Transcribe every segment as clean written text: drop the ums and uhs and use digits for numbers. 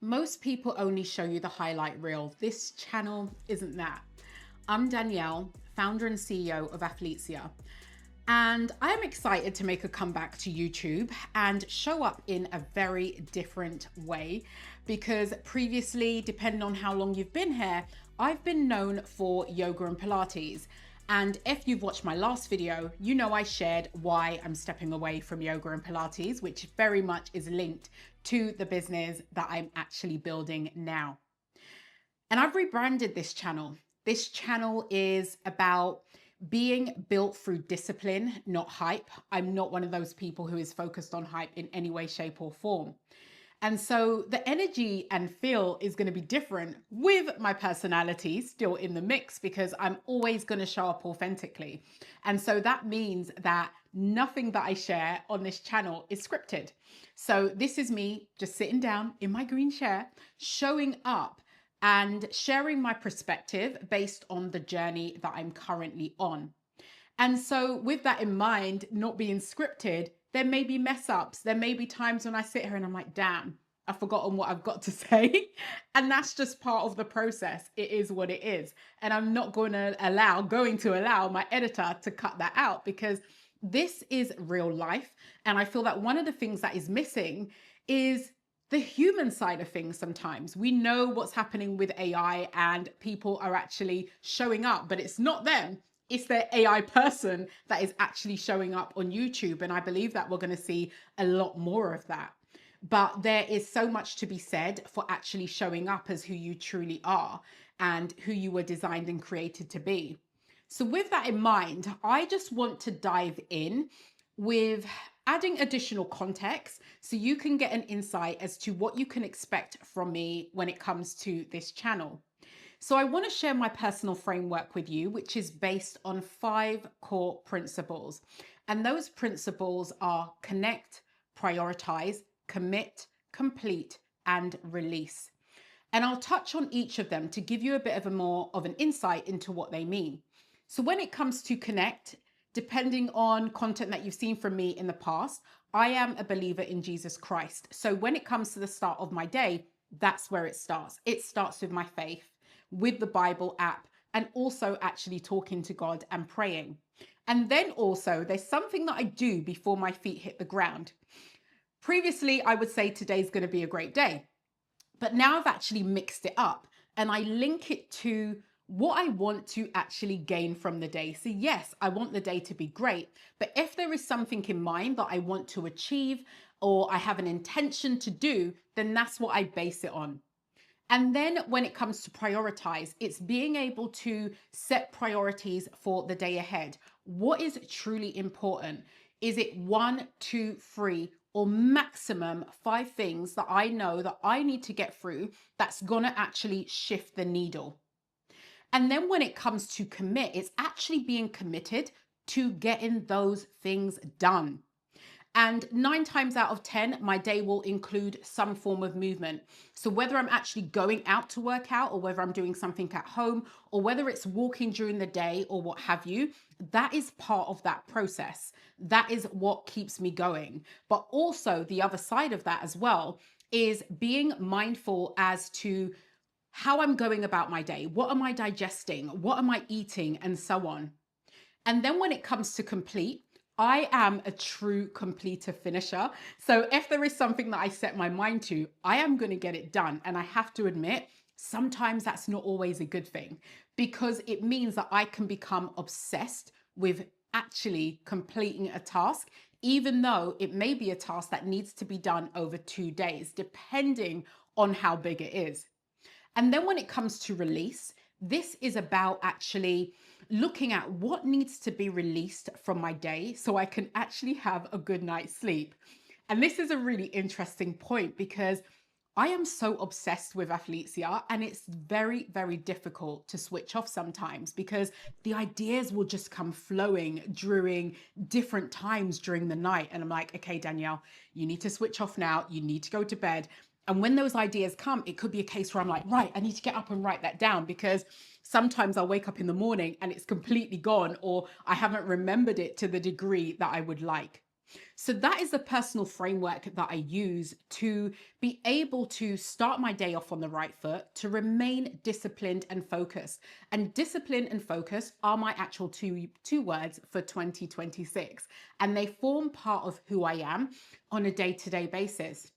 Most people only show you the highlight reel. This channel isn't that. I'm Danielle, founder and CEO of Athletesia, and I am excited to make a comeback to YouTube and show up in a very different way because previously, depending on how long you've been here, I've been known for yoga and Pilates. And if you've watched my last video, you know I shared why I'm stepping away from yoga and Pilates, which very much is linked to the business that I'm actually building now. And I've rebranded this channel. This channel is about being built through discipline, not hype. I'm not one of those people who is focused on hype in any way, shape, or form. And so the energy and feel is going to be different with my personality still in the mix because I'm always going to show up authentically. And so that means that nothing that I share on this channel is scripted. So this is me just sitting down in my green chair, showing up and sharing my perspective based on the journey that I'm currently on. And so with that in mind, not being scripted, there may be mess ups. There may be times when I sit here and I'm like, damn, I've forgotten what I've got to say. And that's just part of the process. It is what it is. And I'm not going to allow my editor to cut that out because this is real life. And I feel that one of the things that is missing is the human side of things. Sometimes we know what's happening with AI and people are actually showing up, but it's not them. It's the AI person that is actually showing up on YouTube. And I believe that we're going to see a lot more of that. But there is so much to be said for actually showing up as who you truly are and who you were designed and created to be. So with that in mind, I just want to dive in with adding additional context so you can get an insight as to what you can expect from me when it comes to this channel. So I want to share my personal framework with you, which is based on 5 core principles. And those principles are connect, prioritize, commit, complete, and release. And I'll touch on each of them to give you a bit of more of an insight into what they mean. So when it comes to connect, depending on content that you've seen from me in the past, I am a believer in Jesus Christ. So when it comes to the start of my day, that's where it starts. It starts with my faith, with the Bible app, and also actually talking to God and praying. And then also there's something that I do before my feet hit the ground. Previously, I would say today's going to be a great day, but now I've actually mixed it up and I link it to what I want to actually gain from the day. So yes, I want the day to be great, but if there is something in mind that I want to achieve or I have an intention to do, then that's what I base it on. And then when it comes to prioritize, it's being able to set priorities for the day ahead. What is truly important? Is it 1, 2, 3, or maximum 5 things that I know that I need to get through that's gonna actually shift the needle? And then when it comes to commit, it's actually being committed to getting those things done. And 9 times out of 10, my day will include some form of movement. So whether I'm actually going out to work out or whether I'm doing something at home or whether it's walking during the day or what have you, that is part of that process. That is what keeps me going. But also the other side of that as well is being mindful as to how I'm going about my day. What am I digesting? What am I eating? And so on. And then when it comes to complete, I am a true completer finisher. So if there is something that I set my mind to, I am going to get it done. And I have to admit, sometimes that's not always a good thing because it means that I can become obsessed with actually completing a task, even though it may be a task that needs to be done over 2 days, depending on how big it is. And then when it comes to release, this is about actually looking at what needs to be released from my day so I can actually have a good night's sleep. And this is a really interesting point because I am so obsessed with Athletesia and it's very, very difficult to switch off sometimes because the ideas will just come flowing during different times during the night. And I'm like, okay, Danielle, you need to switch off now. You need to go to bed. And when those ideas come, it could be a case where I'm like, right, I need to get up and write that down because sometimes I'll wake up in the morning and it's completely gone or I haven't remembered it to the degree that I would like. So that is the personal framework that I use to be able to start my day off on the right foot, to remain disciplined and focused. And discipline and focus are my actual two words for 2026. And they form part of who I am on a day-to-day basis.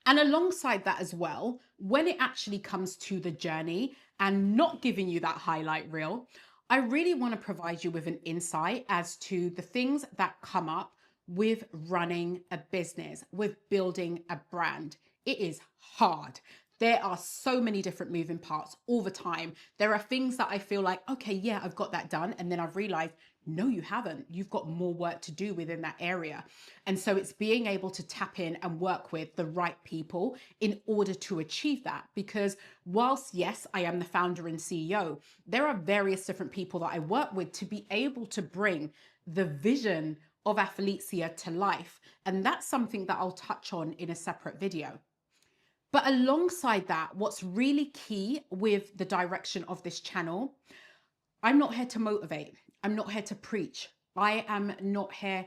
And alongside that as well, when it actually comes to the journey and not giving you that highlight reel, I really want to provide you with an insight as to the things that come up with running a business, with building a brand. It is hard. There are so many different moving parts all the time. There are things that I feel like, okay, yeah, I've got that done. And then I've realized, no, you haven't. You've got more work to do within that area. And so it's being able to tap in and work with the right people in order to achieve that. Because whilst, yes, I am the founder and CEO, there are various different people that I work with to be able to bring the vision of Athletesia to life. And that's something that I'll touch on in a separate video. But alongside that, what's really key with the direction of this channel, I'm not here to motivate. I'm not here to preach. I am not here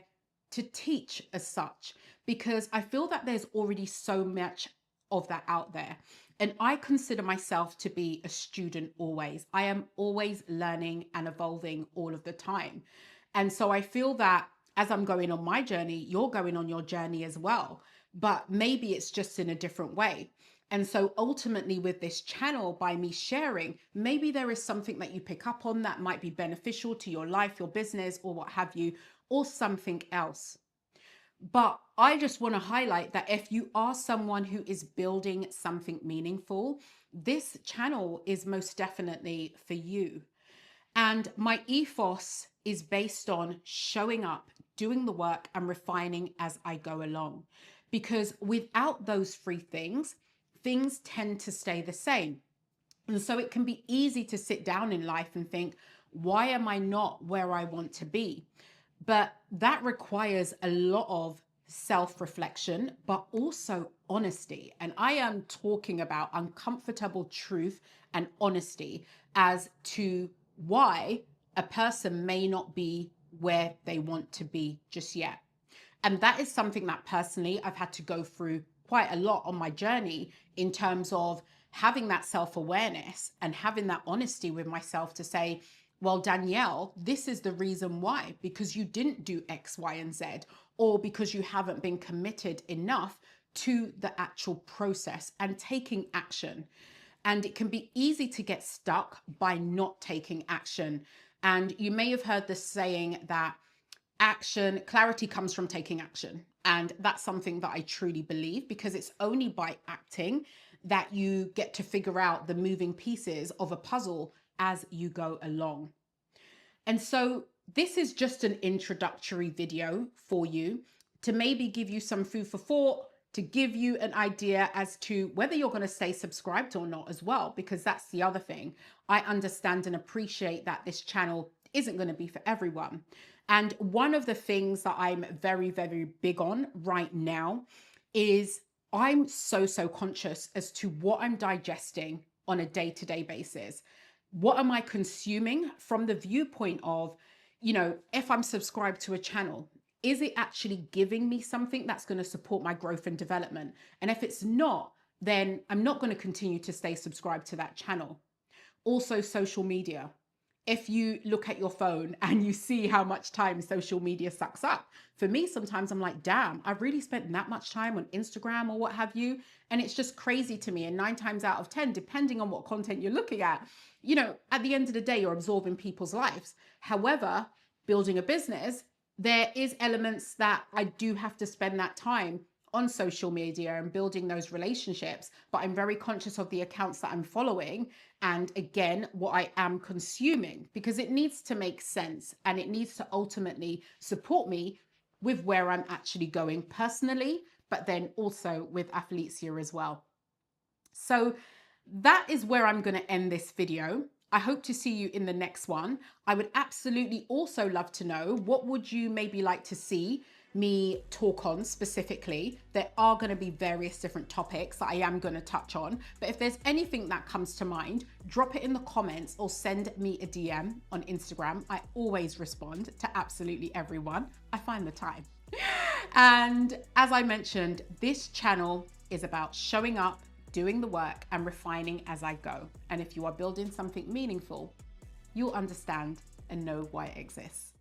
to teach as such, because I feel that there's already so much of that out there. And I consider myself to be a student always. I am always learning and evolving all of the time. And so I feel that as I'm going on my journey, you're going on your journey as well. But maybe it's just in a different way. And so ultimately with this channel, by me sharing, maybe there is something that you pick up on that might be beneficial to your life, your business, or what have you, or something else. But I just want to highlight that if you are someone who is building something meaningful, this channel is most definitely for you. And my ethos is based on showing up, doing the work, and refining as I go along. Because without those three things, things tend to stay the same. And so it can be easy to sit down in life and think, why am I not where I want to be? But that requires a lot of self-reflection, but also honesty. And I am talking about uncomfortable truth and honesty as to why a person may not be where they want to be just yet. And that is something that personally I've had to go through quite a lot on my journey in terms of having that self-awareness and having that honesty with myself to say, well, Danielle, this is the reason why, because you didn't do X, Y, and Z, or because you haven't been committed enough to the actual process and taking action. And it can be easy to get stuck by not taking action. And you may have heard the saying that clarity comes from taking action. And that's something that I truly believe, because it's only by acting that you get to figure out the moving pieces of a puzzle as you go along. And so this is just an introductory video for you to maybe give you some food for thought, to give you an idea as to whether you're going to stay subscribed or not as well, because that's the other thing. I understand and appreciate that this channel isn't going to be for everyone. And one of the things that I'm very, very big on right now is I'm so conscious as to what I'm digesting on a day-to-day basis. What am I consuming from the viewpoint of, if I'm subscribed to a channel, is it actually giving me something that's going to support my growth and development? And if it's not, then I'm not going to continue to stay subscribed to that channel. Also, social media. If you look at your phone and you see how much time social media sucks up, for me, sometimes I'm like, damn, I've really spent that much time on Instagram or what have you. And it's just crazy to me. And 9 times out of 10, depending on what content you're looking at, at the end of the day, you're absorbing people's lives. However, building a business, there is elements that I do have to spend that time on social media and building those relationships, but I'm very conscious of the accounts that I'm following and again, what I am consuming, because it needs to make sense and it needs to ultimately support me with where I'm actually going personally, but then also with Athletesia as well. So that is where I'm going to end this video. I hope to see you in the next one. I would absolutely also love to know, what would you maybe like to see me talk on specifically? There are going to be various different topics that I am going to touch on, but if there's anything that comes to mind, drop it in the comments or send me a DM on Instagram. I always respond to absolutely everyone. I find the time. And as I mentioned, this channel is about showing up, doing the work, and refining as I go. And if you are building something meaningful, you'll understand and know why it exists.